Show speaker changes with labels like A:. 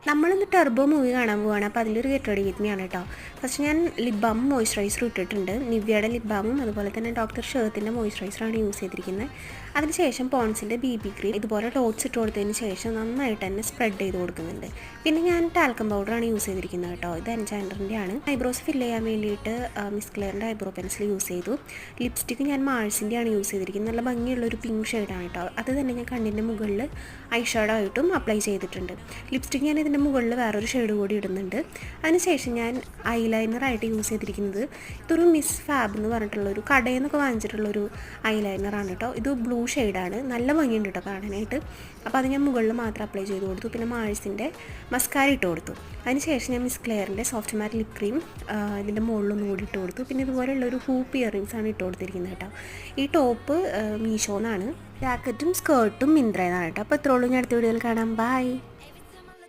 A: നമ്മളിന്ന് Turbo movie കാണാൻ പോവുകയാണ്. അപ്പോൾ അതിലൊരു ഗെറ്റ് റെഡി വിത്ത് മീ ആണ് കേട്ടോ. ഫസ്റ്റ് ഞാൻ ലിപ് ബാമും മോയ്സ്ചറൈസറും ഇട്ടിട്ടുണ്ട്. നിവ്യയുടെ ലിപ് ബാമും അതുപോലെ തന്നെ ഡോക്ടർ ഷേർത്തിൻ്റെ മോയ്സ്ചറൈസറാണ് യൂസ് ചെയ്തിരിക്കുന്നത്. അതിനുശേഷം പോൺസിൻ്റെ BB ക്രീം ഇതുപോലെ ഡോട്ട്സ് ഇട്ട് കൊടുത്തതിന് ശേഷം നന്നായിട്ട് തന്നെ സ്പ്രെഡ് ചെയ്ത് കൊടുക്കുന്നുണ്ട്. പിന്നെ ഞാൻ ടാൽക്കം പൗഡറാണ് യൂസ് ചെയ്തിരിക്കുന്നത് കേട്ടോ. ഇത് എൻചാൻഡറിൻ്റെ ആണ്. ഐബ്രോസ് ഫില്ല് ചെയ്യാൻ വേണ്ടിയിട്ട് മിസ് ക്ലെയറിൻ്റെ ഐബ്രോ പെൻസിൽ യൂസ് ചെയ്തു. ലിപ്സ്റ്റിക്ക് ഞാൻ മാഴ്സിൻ്റെ ആണ് യൂസ് ചെയ്തിരിക്കുന്നത്. നല്ല ഭംഗിയുള്ളൊരു പിങ്ക് ഷെയ്ഡാണ് കേട്ടോ. അത് തന്നെ ഞാൻ കണ്ണിൻ്റെ മുകളിൽ ഐ ഷാഡോ ആയിട്ടും അപ്ലൈ ചെയ്തിട്ടുണ്ട്. ലിപ്സ്റ്റിക്ക് ഞാൻ ഇതിൻ്റെ മുകളിൽ വേറൊരു ഷെയ്ഡ് കൂടി ഇടുന്നുണ്ട്. അതിനുശേഷം ഞാൻ ഐലൈനറായിട്ട് യൂസ് ചെയ്തിരിക്കുന്നത് ഇതൊരു മിസ് ഫാബ് എന്ന് പറഞ്ഞിട്ടുള്ളൊരു കടയിൽ നിന്നൊക്കെ വാങ്ങിച്ചിട്ടുള്ളൊരു ഐലൈനറാണ് കേട്ടോ. ഇത് ബ്ലൂ ഷെയ്ഡാണ്. നല്ല ഭംഗിയുണ്ട് കേട്ടോ കാണാനായിട്ട്. അപ്പോൾ അത് ഞാൻ മുകളിൽ മാത്രം അപ്ലൈ ചെയ്ത് കൊടുത്തു. പിന്നെ മാഴ്സിൻ്റെ മസ്കാര ഇട്ട് കൊടുത്തു. അതിനുശേഷം ഞാൻ മിസ് ക്ലെയറിൻ്റെ സോഫ്റ്റ് മാറ്റ് ലിപ് ക്രീം ഇതിൻ്റെ മുകളിലൊന്നും കൂടി ഇട്ട് കൊടുത്തു. പിന്നെ ഇതുപോലെയുള്ളൊരു ഹൂപ്പ് ഇയറിങ്സാണ് ഇട്ട് കൊടുത്തിരിക്കുന്നത് കേട്ടോ. ഈ ടോപ്പ് മീഷോന്നാണ്. ജാക്കറ്റും സ്കേർട്ടും മിന്ത്രയെന്നാണ് കേട്ടോ. അപ്പോൾ ഇത്രയുള്ളൂ. ഞാൻ അടുത്ത വീഡിയോയിൽ കാണാം. ബൈ.